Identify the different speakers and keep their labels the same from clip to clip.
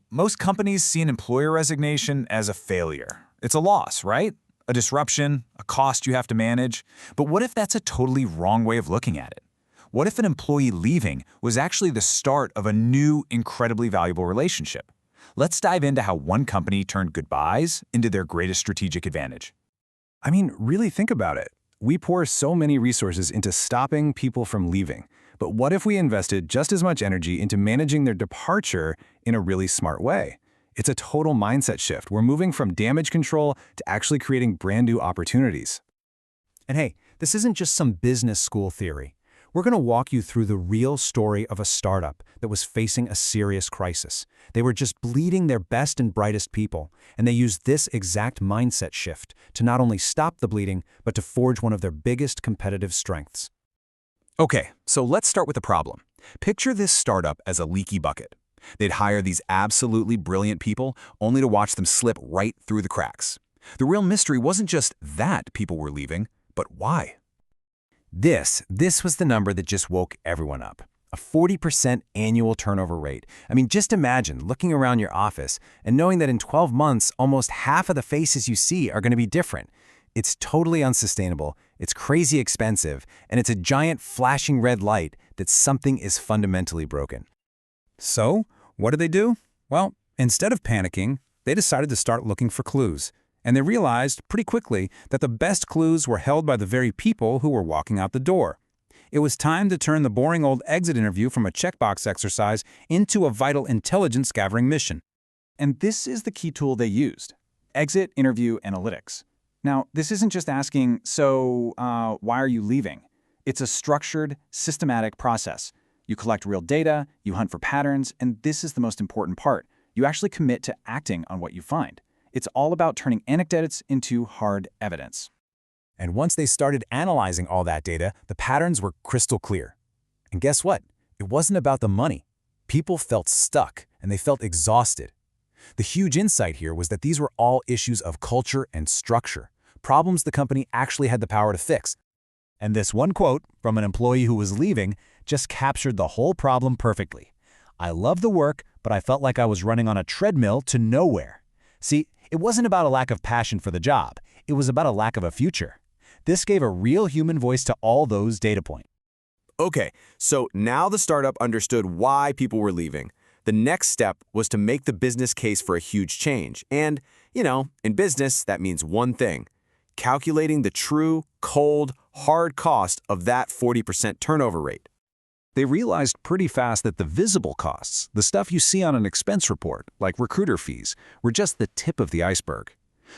Speaker 1: Most companies see an employer resignation as a failure. It's a loss, right? A disruption, a cost you have to manage. But what if that's a totally wrong way of looking at it? What if an employee leaving was actually the start of a new, incredibly valuable relationship? Let's dive into how one company turned goodbyes into their greatest strategic advantage.
Speaker 2: Really think about it. We pour so many resources into stopping people from leaving. But what if we invested just as much energy into managing their departure in a really smart way? It's a total mindset shift. We're moving from damage control to actually creating brand new opportunities.
Speaker 3: And hey, this isn't just some business school theory. We're going to walk you through the real story of a startup that was facing a serious crisis. They were just bleeding their best and brightest people, and they used this exact mindset shift to not only stop the bleeding, but to forge one of their biggest competitive strengths.
Speaker 1: Okay, so let's start with the problem. Picture this startup as a leaky bucket. They'd hire these absolutely brilliant people only to watch them slip right through the cracks. The real mystery wasn't just that people were leaving, but why.
Speaker 3: This was the number that just woke everyone up. A 40% annual turnover rate. Just imagine looking around your office and knowing that in 12 months, almost half of the faces you see are going to be different. It's totally unsustainable, it's crazy expensive, and it's a giant flashing red light that something is fundamentally broken.
Speaker 2: So, what did they do? Well, instead of panicking, they decided to start looking for clues. And they realized pretty quickly that the best clues were held by the very people who were walking out the door. It was time to turn the boring old exit interview from a checkbox exercise into a vital intelligence gathering mission.
Speaker 4: And this is the key tool they used: exit interview analytics. Now, this isn't just asking, why are you leaving? It's a structured, systematic process. You collect real data, you hunt for patterns, and this is the most important part. You actually commit to acting on what you find. It's all about turning anecdotes into hard evidence.
Speaker 3: And once they started analyzing all that data, the patterns were crystal clear. And guess what? It wasn't about the money. People felt stuck, and they felt exhausted. The huge insight here was that these were all issues of culture and structure, problems the company actually had the power to fix. And this one quote from an employee who was leaving just captured the whole problem perfectly. "I love the work, but I felt like I was running on a treadmill to nowhere." See, it wasn't about a lack of passion for the job. It was about a lack of a future. This gave a real human voice to all those data points.
Speaker 5: Okay, so now the startup understood why people were leaving. The next step was to make the business case for a huge change. And, in business, that means one thing: calculating the true, cold, hard cost of that 40% turnover rate.
Speaker 2: They realized pretty fast that the visible costs, the stuff you see on an expense report, like recruiter fees, were just the tip of the iceberg.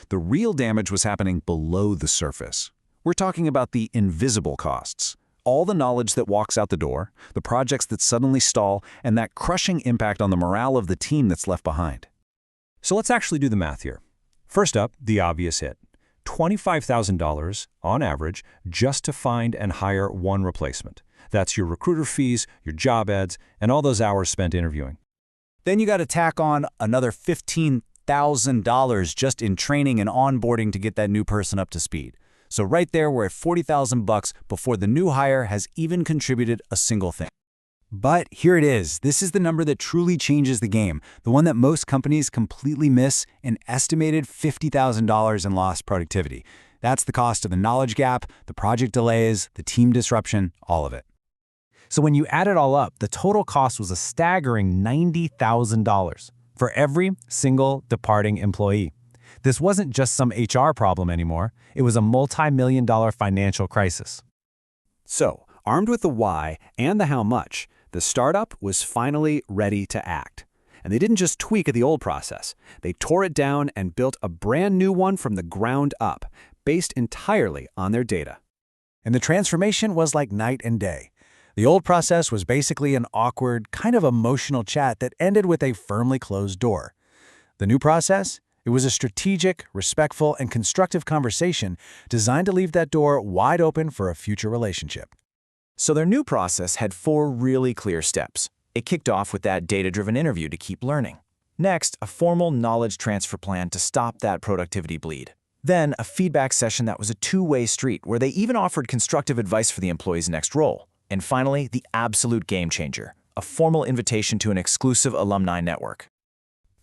Speaker 2: The real damage was happening below the surface. We're talking about the invisible costs. All the knowledge that walks out the door, the projects that suddenly stall, and that crushing impact on the morale of the team that's left behind.
Speaker 3: So let's actually do the math here. First up, the obvious hit. $25,000 on average just to find and hire one replacement. That's your recruiter fees, your job ads, and all those hours spent interviewing.
Speaker 1: Then you got to tack on another $15,000 just in training and onboarding to get that new person up to speed. So right there, we're at $40,000 before the new hire has even contributed a single thing. But here it is. This is the number that truly changes the game, the one that most companies completely miss: an estimated $50,000 in lost productivity. That's the cost of the knowledge gap, the project delays, the team disruption, all of it. So when you add it all up, the total cost was a staggering $90,000 for every single departing employee. This wasn't just some HR problem anymore. It was a multi-million-dollar financial crisis.
Speaker 4: So, armed with the why and the how much, the startup was finally ready to act. And they didn't just tweak the old process. They tore it down and built a brand new one from the ground up, based entirely on their data.
Speaker 1: And the transformation was like night and day. The old process was basically an awkward, kind of emotional chat that ended with a firmly closed door. The new process? It was a strategic, respectful, and constructive conversation designed to leave that door wide open for a future relationship.
Speaker 5: So their new process had 4 really clear steps. It kicked off with that data-driven interview to keep learning. Next, a formal knowledge transfer plan to stop that productivity bleed. Then, a feedback session that was a two-way street where they even offered constructive advice for the employee's next role. And finally, the absolute game changer: a formal invitation to an exclusive alumni network.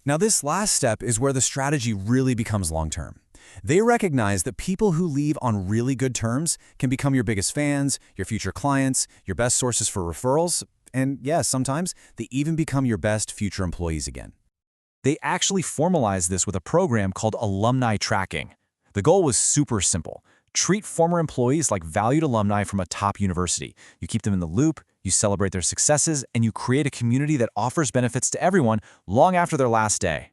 Speaker 3: Now, this last step is where the strategy really becomes long-term. They recognize that people who leave on really good terms can become your biggest fans, your future clients, your best sources for referrals, and yes, sometimes they even become your best future employees again. They actually formalized this with a program called Alumni Tracking. The goal was super simple. Treat former employees like valued alumni from a top university. You keep them in the loop, you celebrate their successes, and you create a community that offers benefits to everyone long after their last day.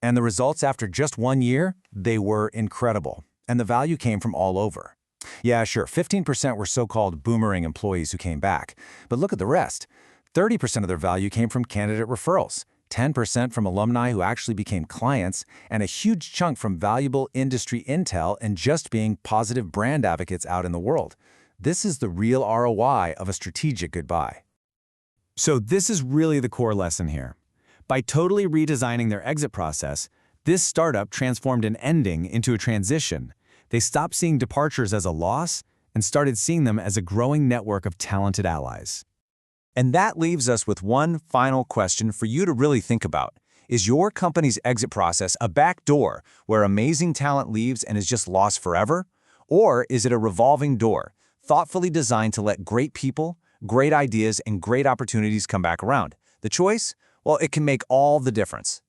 Speaker 3: And the results after just 1 year, they were incredible. And the value came from all over. Yeah, sure, 15% were so-called boomerang employees who came back. But look at the rest. 30% of their value came from candidate referrals, 10% from alumni who actually became clients, and a huge chunk from valuable industry intel and just being positive brand advocates out in the world. This is the real ROI of a strategic goodbye. So this is really the core lesson here. By totally redesigning their exit process, this startup transformed an ending into a transition. They stopped seeing departures as a loss and started seeing them as a growing network of talented allies. And that leaves us with one final question for you to really think about. Is your company's exit process a back door where amazing talent leaves and is just lost forever? Or is it a revolving door, thoughtfully designed to let great people, great ideas, and great opportunities come back around? The choice? Well, it can make all the difference.